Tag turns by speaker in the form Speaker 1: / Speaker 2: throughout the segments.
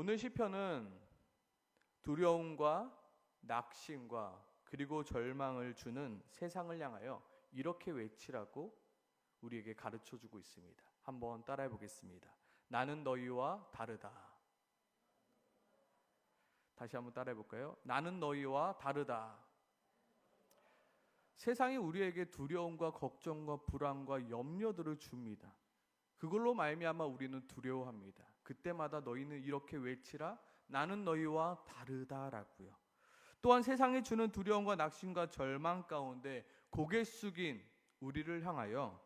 Speaker 1: 오늘 시편은 두려움과 낙심과 그리고 절망을 주는 세상을 향하여 이렇게 외치라고 우리에게 가르쳐주고 있습니다. 한번 따라해 보겠습니다. 나는 너희와 다르다. 다시 한번 따라해 볼까요? 나는 너희와 다르다. 세상이 우리에게 두려움과 걱정과 불안과 염려들을 줍니다. 그걸로 말미암아 우리는 두려워합니다. 그때마다 너희는 이렇게 외치라. 나는 너희와 다르다라고요. 또한 세상이 주는 두려움과 낙심과 절망 가운데 고개 숙인 우리를 향하여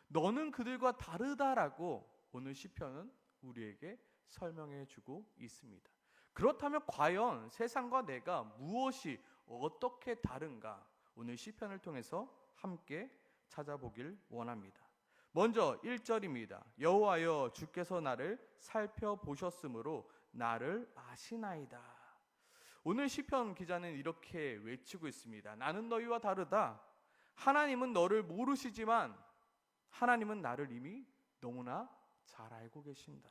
Speaker 1: 너는 그들과 다르다라고 오늘 시편은 우리에게 설명해 주고 있습니다. 그렇다면 과연 세상과 내가 무엇이 어떻게 다른가? 오늘 시편을 통해서 함께 찾아보길 원합니다. 먼저 1절입니다. 여호와여 주께서 나를 살펴보셨으므로 나를 아시나이다. 오늘 시편 기자는 이렇게 외치고 있습니다. 나는 너희와 다르다. 하나님은 너를 모르시지만 하나님은 나를 이미 너무나 잘 알고 계신다.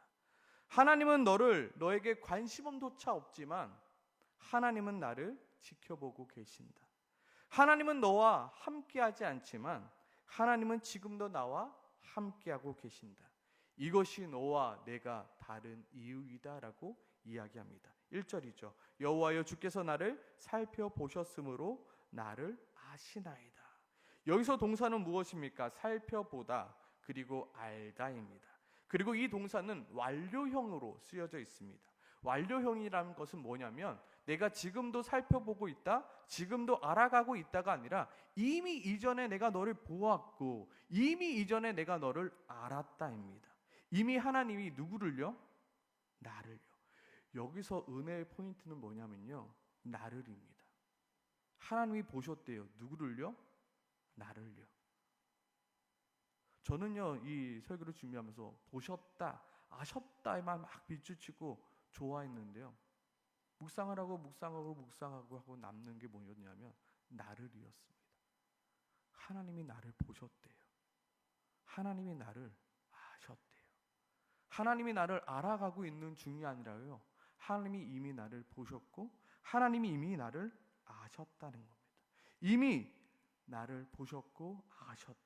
Speaker 1: 하나님은 너에게 관심조차 없지만 하나님은 나를 지켜보고 계신다. 하나님은 너와 함께하지 않지만 하나님은 지금도 나와 함께하고 계신다. 이것이 너와 내가 다른 이유이다 라고 이야기합니다. 1절이죠. 여호와여 주께서 나를 살펴보셨으므로 나를 아시나이다. 여기서 동사는 무엇입니까? 살펴보다 그리고 알다입니다. 그리고 이 동사는 완료형으로 쓰여져 있습니다. 완료형이라는 것은 뭐냐면 내가 지금도 살펴보고 있다, 지금도 알아가고 있다가 아니라 이미 이전에 내가 너를 보았고 이미 이전에 내가 너를 알았다입니다. 이미 하나님이 누구를요? 나를요. 여기서 은혜의 포인트는 뭐냐면요, 나를입니다. 하나님이 보셨대요. 누구를요? 나를요. 저는요 이 설교를 준비하면서 보셨다, 아셨다에만 막 비추치고 좋아했는데요, 묵상을 하고 남는 게 뭐였냐면 나를이었습니다. 하나님이 나를 보셨대요. 하나님이 나를 아셨대요. 하나님이 나를 알아가고 있는 중이 아니라요, 하나님이 이미 나를 보셨고 하나님이 이미 나를 아셨다는 겁니다. 이미 나를 보셨고 아셨다.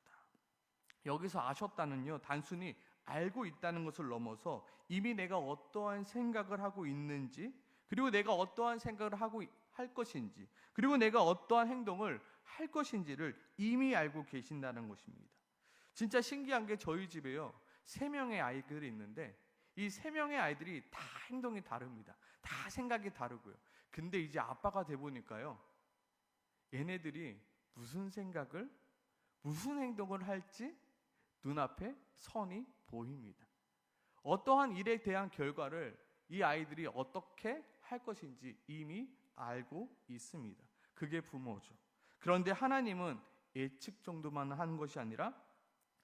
Speaker 1: 여기서 아셨다는요, 단순히 알고 있다는 것을 넘어서 이미 내가 어떠한 생각을 하고 있는지, 그리고 내가 어떠한 생각을 할 것인지, 그리고 내가 어떠한 행동을 할 것인지를 이미 알고 계신다는 것입니다. 진짜 신기한 게 저희 집에요 3명의 아이들이 있는데 이 3명의 아이들이 다 행동이 다릅니다. 다 생각이 다르고요. 근데 이제 아빠가 돼 보니까요, 얘네들이 무슨 생각을 무슨 행동을 할지 눈앞에 선이 보입니다. 어떠한 일에 대한 결과를 이 아이들이 어떻게 할 것인지 이미 알고 있습니다. 그게 부모죠. 그런데 하나님은 예측 정도만 한 것이 아니라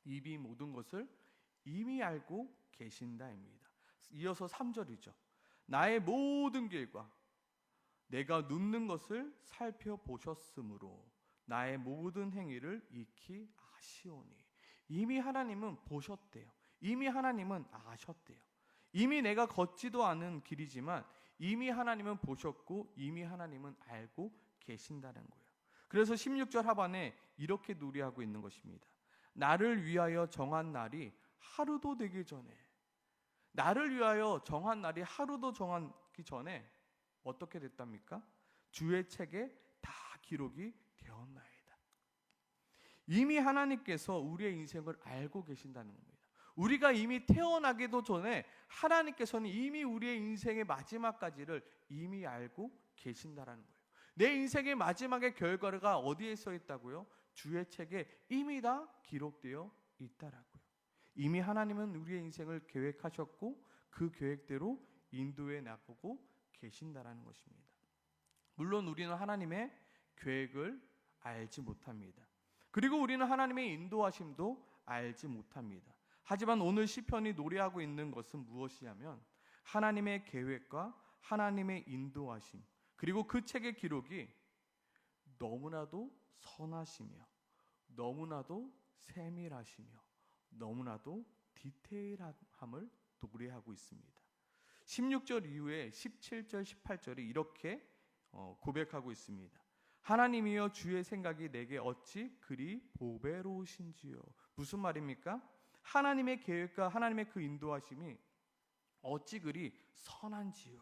Speaker 1: 이미 모든 것을 이미 알고 계신다입니다. 이어서 3절이죠. 나의 모든 길과 내가 눕는 것을 살펴보셨으므로 나의 모든 행위를 익히 아시오니. 이미 하나님은 보셨대요. 이미 하나님은 아셨대요. 이미 내가 걷지도 않은 길이지만 이미 하나님은 보셨고 이미 하나님은 알고 계신다는 거예요. 그래서 16절 하반에 이렇게 노래하고 있는 것입니다. 나를 위하여 정한 날이 하루도 되기 전에, 나를 위하여 정한 날이 하루도 정하기 전에 어떻게 됐답니까? 주의 책에 다 기록이 되었나이다. 이미 하나님께서 우리의 인생을 알고 계신다는 겁니다. 우리가 이미 태어나기도 전에 하나님께서는 이미 우리의 인생의 마지막까지를 이미 알고 계신다는 거예요. 내 인생의 마지막의 결과가 어디에 써 있다고요? 주의 책에 이미 다 기록되어 있다라고요. 이미 하나님은 우리의 인생을 계획하셨고 그 계획대로 인도해 나가고 계신다라는 것입니다. 물론 우리는 하나님의 계획을 알지 못합니다. 그리고 우리는 하나님의 인도하심도 알지 못합니다. 하지만 오늘 시편이 노래하고 있는 것은 무엇이냐면 하나님의 계획과 하나님의 인도하심, 그리고 그 책의 기록이 너무나도 선하시며 너무나도 세밀하시며 너무나도 디테일함을 노래하고 있습니다. 16절 이후에 17절, 18절이 이렇게 고백하고 있습니다. 하나님이여 주의 생각이 내게 어찌 그리 보배로우신지요. 무슨 말입니까? 하나님의 계획과 하나님의 그 인도하심이 어찌 그리 선한지요.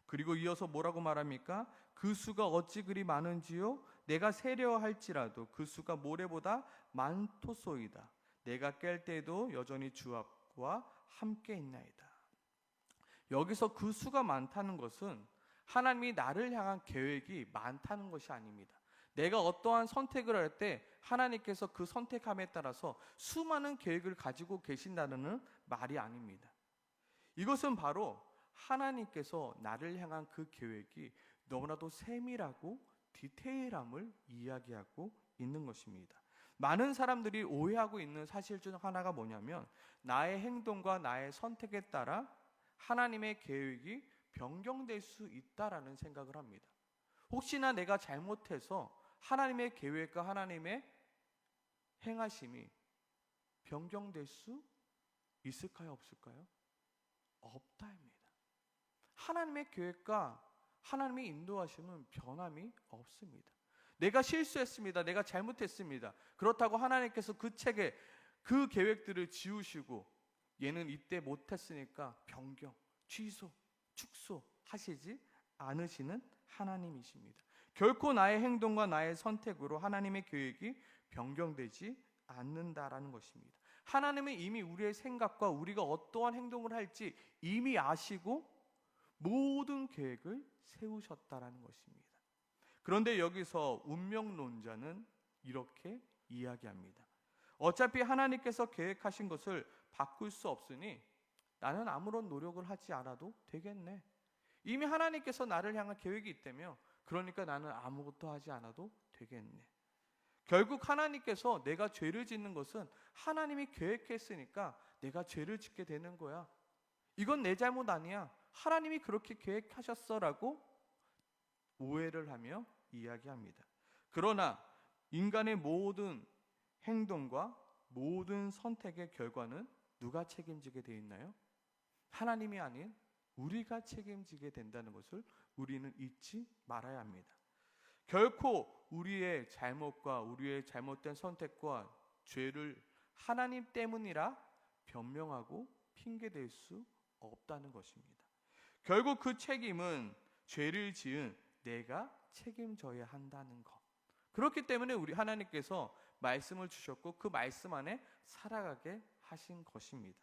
Speaker 1: 그리고 이어서 뭐라고 말합니까? 그 수가 어찌 그리 많은지요. 내가 세려 할지라도 그 수가 모래보다 많토소이다. 내가 깰 때도 여전히 주 앞과 함께 있나이다. 여기서 그 수가 많다는 것은 하나님이 나를 향한 계획이 많다는 것이 아닙니다. 내가 어떠한 선택을 할 때 하나님께서 그 선택함에 따라서 수많은 계획을 가지고 계신다는 말이 아닙니다. 이것은 바로 하나님께서 나를 향한 그 계획이 너무나도 세밀하고 디테일함을 이야기하고 있는 것입니다. 많은 사람들이 오해하고 있는 사실 중 하나가 뭐냐면 나의 행동과 나의 선택에 따라 하나님의 계획이 변경될 수 있다라는 생각을 합니다. 혹시나 내가 잘못해서 하나님의 계획과 하나님의 행하심이 변경될 수 있을까요? 없을까요? 없다입니다. 하나님의 계획과 하나님의 인도하심은 변함이 없습니다. 내가 실수했습니다. 내가 잘못했습니다. 그렇다고 하나님께서 그 책에 그 계획들을 지우시고 얘는 이때 못했으니까 변경, 취소, 축소하시지 않으시는 하나님이십니다. 결코 나의 행동과 나의 선택으로 하나님의 계획이 변경되지 않는다라는 것입니다. 하나님은 이미 우리의 생각과 우리가 어떠한 행동을 할지 이미 아시고 모든 계획을 세우셨다라는 것입니다. 그런데 여기서 운명론자는 이렇게 이야기합니다. 어차피 하나님께서 계획하신 것을 바꿀 수 없으니 나는 아무런 노력을 하지 않아도 되겠네. 이미 하나님께서 나를 향한 계획이 있다며 그러니까 나는 아무것도 하지 않아도 되겠네. 결국 하나님께서 내가 죄를 짓는 것은 하나님이 계획했으니까 내가 죄를 짓게 되는 거야. 이건 내 잘못 아니야. 하나님이 그렇게 계획하셨어라고 오해를 하며 이야기합니다. 그러나 인간의 모든 행동과 모든 선택의 결과는 누가 책임지게 되어 있나요? 하나님이 아닌 우리가 책임지게 된다는 것을 우리는 잊지 말아야 합니다. 결코 우리의 잘못과 우리의 잘못된 선택과 죄를 하나님 때문이라 변명하고 핑계댈 수 없다는 것입니다. 결국 그 책임은 죄를 지은 내가 책임져야 한다는 것. 그렇기 때문에 우리 하나님께서 말씀을 주셨고 그 말씀 안에 살아가게 하신 것입니다.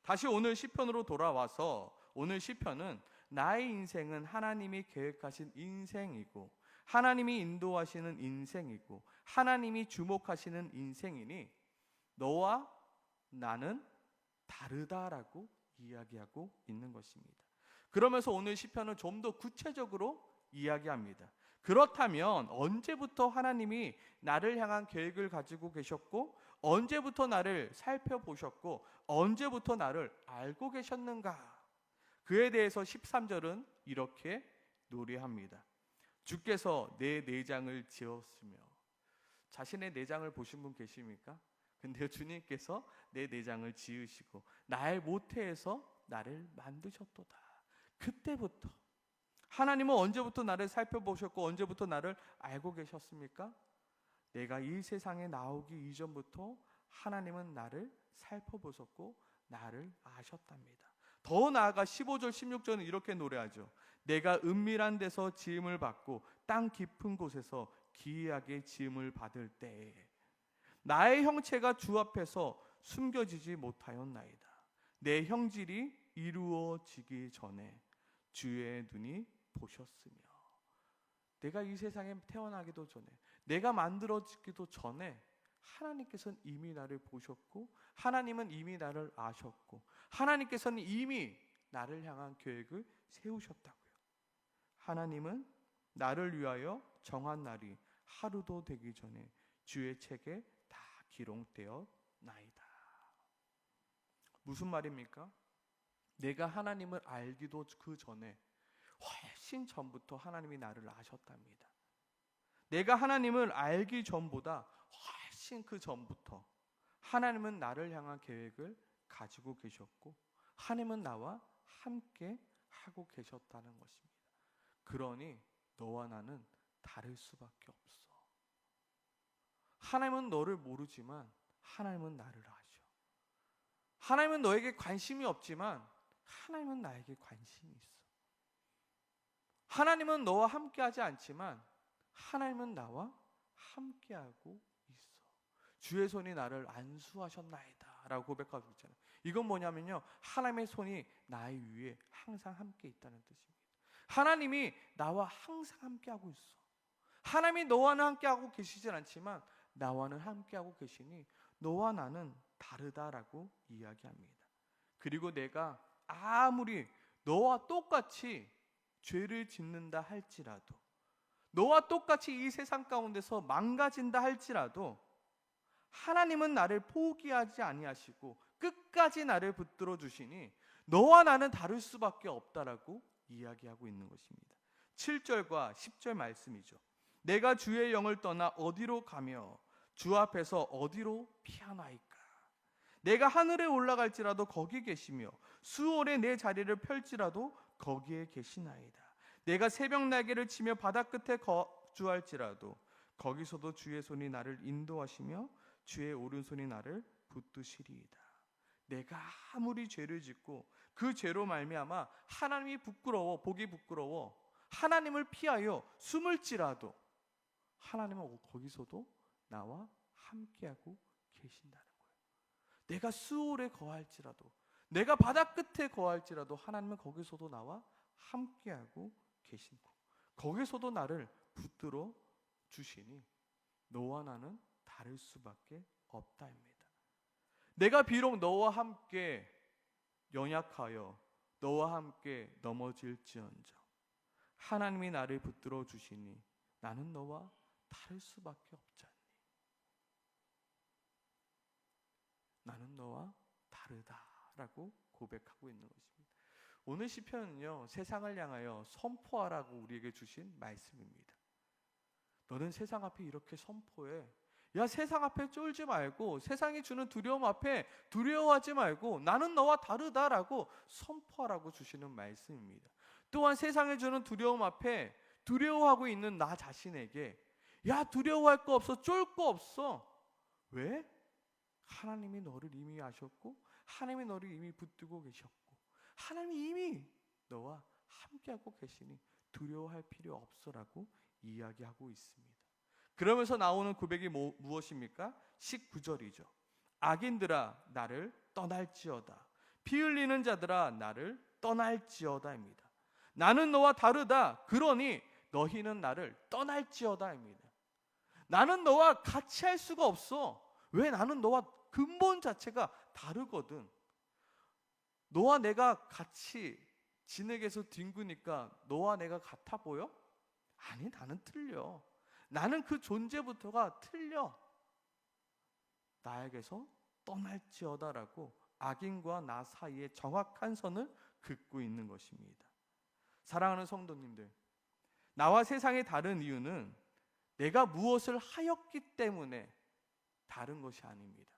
Speaker 1: 다시 오늘 시편으로 돌아와서 오늘 시편은 나의 인생은 하나님이 계획하신 인생이고 하나님이 인도하시는 인생이고 하나님이 주목하시는 인생이니 너와 나는 다르다라고 이야기하고 있는 것입니다. 그러면서 오늘 시편은 좀 더 구체적으로 이야기합니다. 그렇다면 언제부터 하나님이 나를 향한 계획을 가지고 계셨고 언제부터 나를 살펴보셨고 언제부터 나를 알고 계셨는가? 그에 대해서 13절은 이렇게 노래합니다. 주께서 내 내장을 지었으며. 자신의 내장을 보신 분 계십니까? 근데 주님께서 내 내장을 지으시고 나의 모태에서 나를 만드셨도다. 그때부터 하나님은 언제부터 나를 살펴보셨고 언제부터 나를 알고 계셨습니까? 내가 이 세상에 나오기 이전부터 하나님은 나를 살펴보셨고 나를 아셨답니다. 더 나아가 15절 16절은 이렇게 노래하죠. 내가 은밀한 데서 지음을 받고 땅 깊은 곳에서 기이하게 지음을 받을 때에 나의 형체가 주 앞에서 숨겨지지 못하였나이다. 내 형질이 이루어지기 전에 주의 눈이 보셨으며. 내가 이 세상에 태어나기도 전에 내가 만들어지기도 전에 하나님께서는 이미 나를 보셨고 하나님은 이미 나를 아셨고 하나님께서는 이미 나를 향한 계획을 세우셨다고요. 하나님은 나를 위하여 정한 날이 하루도 되기 전에 주의 책에 다 기록되어 나이다. 무슨 말입니까? 내가 하나님을 알기도 그 전에 훨씬 전부터 하나님이 나를 아셨답니다. 내가 하나님을 알기 전보다 훨씬 그 전부터 하나님은 나를 향한 계획을 가지고 계셨고 하나님은 나와 함께 하고 계셨다는 것입니다. 그러니 너와 나는 다를 수밖에 없어. 하나님은 너를 모르지만 하나님은 나를 아셔. 하나님은 너에게 관심이 없지만 하나님은 나에게 관심이 있어. 하나님은 너와 함께하지 않지만 하나님은 나와 함께하고 있어. 주의 손이 나를 안수하셨나이다 라고 고백하고 있잖아요. 이건 뭐냐면요, 하나님의 손이 나의 위에 항상 함께 있다는 뜻입니다. 하나님이 나와 항상 함께하고 있어. 하나님이 너와는 함께하고 계시진 않지만 나와는 함께하고 계시니 너와 나는 다르다라고 이야기합니다. 그리고 내가 아무리 너와 똑같이 죄를 짓는다 할지라도, 너와 똑같이 이 세상 가운데서 망가진다 할지라도 하나님은 나를 포기하지 아니하시고 끝까지 나를 붙들어 주시니 너와 나는 다를 수밖에 없다라고 이야기하고 있는 것입니다. 7절과 10절 말씀이죠. 내가 주의 영을 떠나 어디로 가며 주 앞에서 어디로 피하나이까. 내가 하늘에 올라갈지라도 거기 계시며 수월에 내 자리를 펼지라도 거기에 계시나이다. 내가 새벽 날개를 치며 바다 끝에 거주할지라도 거기서도 주의 손이 나를 인도하시며 주의 오른손이 나를 붙드시리이다. 내가 아무리 죄를 짓고 그 죄로 말미암아 하나님이 부끄러워, 보기 부끄러워 하나님을 피하여 숨을지라도 하나님은 거기서도 나와 함께하고 계신다는 거예요. 내가 수월에 거할지라도, 내가 바다 끝에 거할지라도 하나님은 거기서도 나와 함께하고 계시고 거기서도 나를 붙들어 주시니 너와 나는 다를 수밖에 없다입니다. 내가 비록 너와 함께 연약하여 너와 함께 넘어질지언정 하나님이 나를 붙들어 주시니 나는 너와 다를 수밖에 없지 않니? 나는 너와 다르다라고 고백하고 있는 것입니다. 오늘 시편은요, 세상을 향하여 선포하라고 우리에게 주신 말씀입니다. 너는 세상 앞에 이렇게 선포해. 야, 세상 앞에 쫄지 말고, 세상이 주는 두려움 앞에 두려워하지 말고 나는 너와 다르다라고 선포하라고 주시는 말씀입니다. 또한 세상이 주는 두려움 앞에 두려워하고 있는 나 자신에게 야, 두려워할 거 없어, 쫄 거 없어. 왜? 하나님이 너를 이미 아셨고 하나님이 너를 이미 붙들고 계셨고 하나님이 이미 너와 함께하고 계시니 두려워할 필요 없어라고 이야기하고 있습니다. 그러면서 나오는 고백이 무엇입니까? 19절이죠. 악인들아 나를 떠날지어다. 피 흘리는 자들아 나를 떠날지어다입니다. 나는 너와 다르다. 그러니 너희는 나를 떠날지어다입니다. 나는 너와 같이 할 수가 없어. 왜? 나는 너와 근본 자체가 다르거든. 너와 내가 같이 진흙에서 뒹구니까 너와 내가 같아 보여? 아니, 나는 틀려. 나는 그 존재부터가 틀려. 나에게서 떠날지어다라고 악인과 나 사이에 정확한 선을 긋고 있는 것입니다. 사랑하는 성도님들, 나와 세상이 다른 이유는 내가 무엇을 하였기 때문에 다른 것이 아닙니다.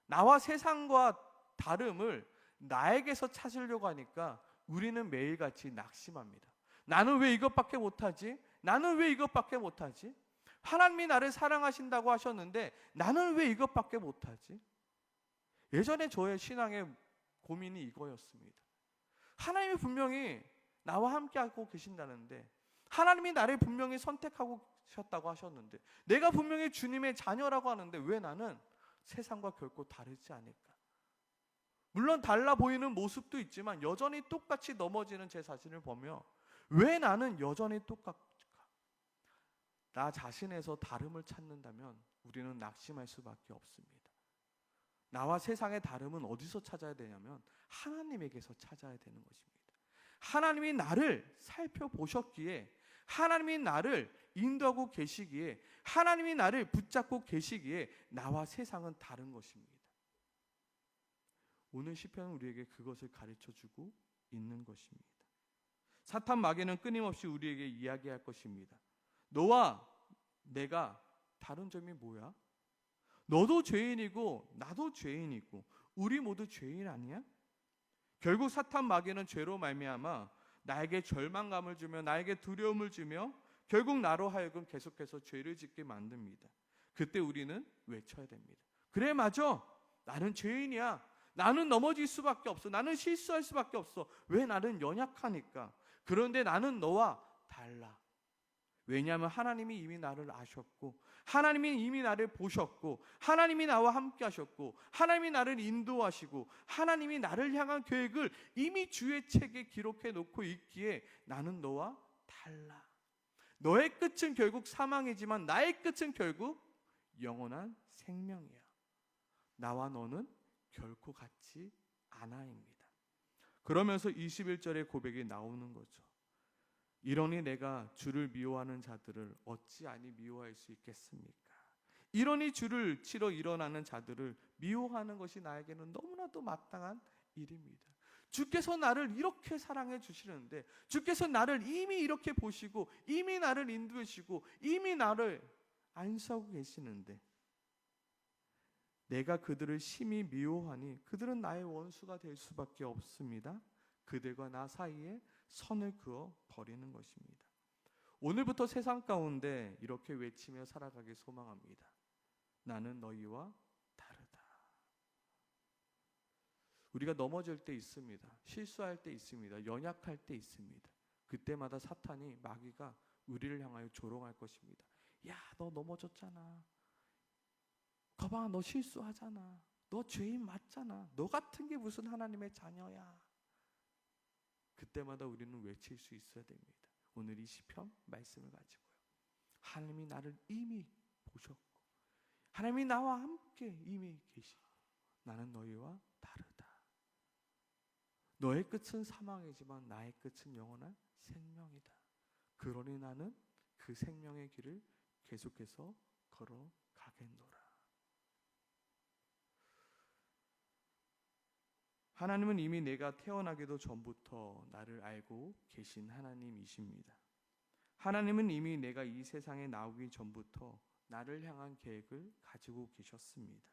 Speaker 1: 나와 세상과 다름을 나에게서 찾으려고 하니까 우리는 매일같이 낙심합니다. 나는 왜 이것밖에 못하지? 나는 왜 이것밖에 못하지? 하나님이 나를 사랑하신다고 하셨는데 나는 왜 이것밖에 못하지? 예전에 저의 신앙의 고민이 이거였습니다. 하나님이 분명히 나와 함께하고 계신다는데, 하나님이 나를 분명히 선택하고 셨다고 하셨는데, 내가 분명히 주님의 자녀라고 하는데 왜 나는 세상과 결코 다르지 않을까? 물론 달라 보이는 모습도 있지만 여전히 똑같이 넘어지는 제 자신을 보며 왜 나는 여전히 똑같을까? 나 자신에서 다름을 찾는다면 우리는 낙심할 수밖에 없습니다. 나와 세상의 다름은 어디서 찾아야 되냐면 하나님에게서 찾아야 되는 것입니다. 하나님이 나를 살펴보셨기에, 하나님이 나를 인도하고 계시기에, 하나님이 나를 붙잡고 계시기에 나와 세상은 다른 것입니다. 오늘 시편은 우리에게 그것을 가르쳐주고 있는 것입니다. 사탄 마귀는 끊임없이 우리에게 이야기할 것입니다. 너와 내가 다른 점이 뭐야? 너도 죄인이고 나도 죄인이고 우리 모두 죄인 아니야? 결국 사탄 마귀는 죄로 말미암아 나에게 절망감을 주며 나에게 두려움을 주며 결국 나로 하여금 계속해서 죄를 짓게 만듭니다. 그때 우리는 외쳐야 됩니다. 그래, 맞아. 나는 죄인이야. 나는 넘어질 수밖에 없어. 나는 실수할 수밖에 없어. 왜? 나는 연약하니까. 그런데 나는 너와 달라. 왜냐하면 하나님이 이미 나를 아셨고, 하나님이 이미 나를 보셨고, 하나님이 나와 함께 하셨고, 하나님이 나를 인도하시고, 하나님이 나를 향한 계획을 이미 주의 책에 기록해 놓고 있기에 나는 너와 달라. 너의 끝은 결국 사망이지만 나의 끝은 결국 영원한 생명이야. 나와 너는 결코 같지 않아입니다. 그러면서 21절의 고백이 나오는 거죠. 이러니 내가 주를 미워하는 자들을 어찌 아니 미워할 수 있겠습니까? 이러니 주를 치러 일어나는 자들을 미워하는 것이 나에게는 너무나도 마땅한 일입니다. 주께서 나를 이렇게 사랑해 주시는데, 주께서 나를 이미 이렇게 보시고 이미 나를 인도하시고 이미 나를 안수하고 계시는데 내가 그들을 심히 미워하니 그들은 나의 원수가 될 수밖에 없습니다. 그들과 나 사이에 선을 그어 버리는 것입니다. 오늘부터 세상 가운데 이렇게 외치며 살아가길 소망합니다. 나는 너희와 다르다. 우리가 넘어질 때 있습니다. 실수할 때 있습니다. 연약할 때 있습니다. 그때마다 사탄이, 마귀가 우리를 향하여 조롱할 것입니다. 야, 너 넘어졌잖아. 거봐, 너 실수하잖아. 너 죄인 맞잖아. 너 같은 게 무슨 하나님의 자녀야. 그때마다 우리는 외칠 수 있어야 됩니다. 오늘 이 시편 말씀을 가지고요. 하나님이 나를 이미 보셨고, 하나님이 나와 함께 이미 계시고, 나는 너희와 다르다. 너의 끝은 사망이지만 나의 끝은 영원한 생명이다. 그러니 나는 그 생명의 길을 계속해서 걸어가겠노라. 하나님은 이미 내가 태어나기도 전부터 나를 알고 계신 하나님이십니다. 하나님은 이미 내가 이 세상에 나오기 전부터 나를 향한 계획을 가지고 계셨습니다.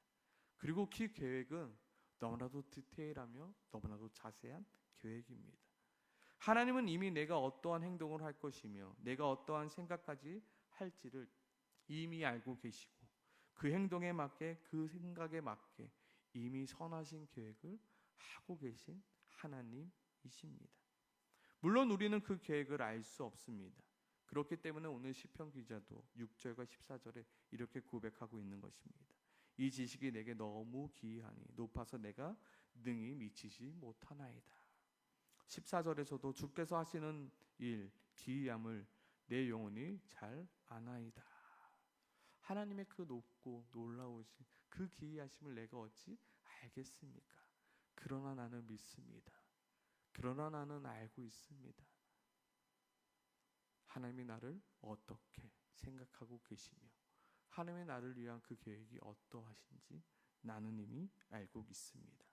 Speaker 1: 그리고 그 계획은 너무나도 디테일하며 너무나도 자세한 계획입니다. 하나님은 이미 내가 어떠한 행동을 할 것이며 내가 어떠한 생각까지 할지를 이미 알고 계시고, 그 행동에 맞게 그 생각에 맞게 이미 선하신 계획을 하고 계신 하나님이십니다. 물론 우리는 그 계획을 알 수 없습니다. 그렇기 때문에 오늘 시편 기자도 6절과 14절에 이렇게 고백하고 있는 것입니다. 이 지식이 내게 너무 기이하니 높아서 내가 능히 미치지 못하나이다. 14절에서도 주께서 하시는 일 기이함을 내 영혼이 잘 아나이다. 하나님의 그 높고 놀라우신 그 기이하심을 내가 어찌 알겠습니까? 그러나 나는 믿습니다. 그러나 나는 알고 있습니다. 하나님이 나를 어떻게 생각하고 계시며 하나님이 나를 위한 그 계획이 어떠하신지 나는 이미 알고 있습니다.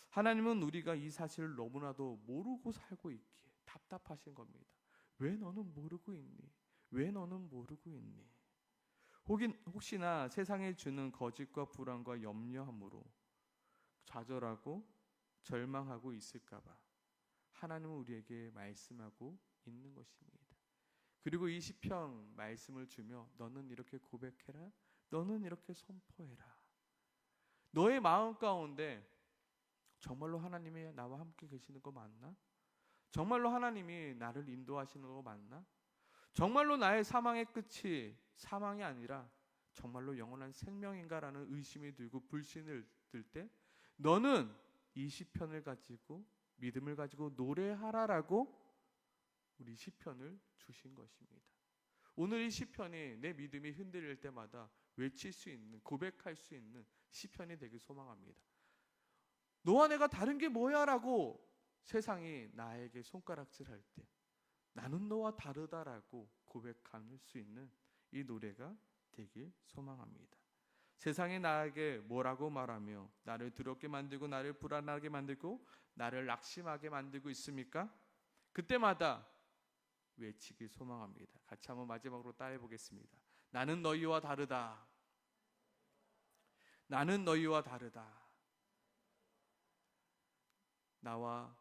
Speaker 1: 하나님은 우리가 이 사실을 너무나도 모르고 살고 있기에 답답하신 겁니다. 왜 너는 모르고 있니? 왜 너는 모르고 있니? 혹시나 세상에 주는 거짓과 불안과 염려함으로 좌절하고 절망하고 있을까봐 하나님은 우리에게 말씀하고 있는 것입니다. 그리고 이 시편 말씀을 주며 너는 이렇게 고백해라. 너는 이렇게 선포해라. 너의 마음 가운데 정말로 하나님이 나와 함께 계시는 거 맞나? 정말로 하나님이 나를 인도하시는 거 맞나? 정말로 나의 사망의 끝이 사망이 아니라 정말로 영원한 생명인가라는 의심이 들고 불신을 들 때 너는 이 시편을 가지고 믿음을 가지고 노래하라라고 우리 시편을 주신 것입니다. 오늘 이 시편이 내 믿음이 흔들릴 때마다 외칠 수 있는, 고백할 수 있는 시편이 되길 소망합니다. 너와 내가 다른 게 뭐야? 라고 세상이 나에게 손가락질할 때 나는 너와 다르다라고 고백할 수 있는 이 노래가 되길 소망합니다. 세상이 나에게 뭐라고 말하며 나를 두렵게 만들고 나를 불안하게 만들고 나를 낙심하게 만들고 있습니까? 그때마다 외치길 소망합니다. 같이 한번 마지막으로 따라해 보겠습니다. 나는 너희와 다르다. 나는 너희와 다르다. 나와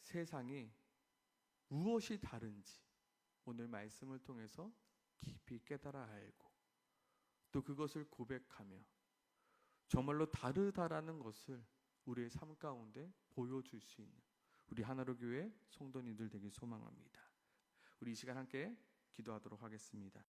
Speaker 1: 세상이 무엇이 다른지 오늘 말씀을 통해서 깊이 깨달아 알고 또 그것을 고백하며 정말로 다르다라는 것을 우리의 삶 가운데 보여줄 수 있는 우리 하나로 교회 성도님들 되길 소망합니다. 우리 이 시간 함께 기도하도록 하겠습니다.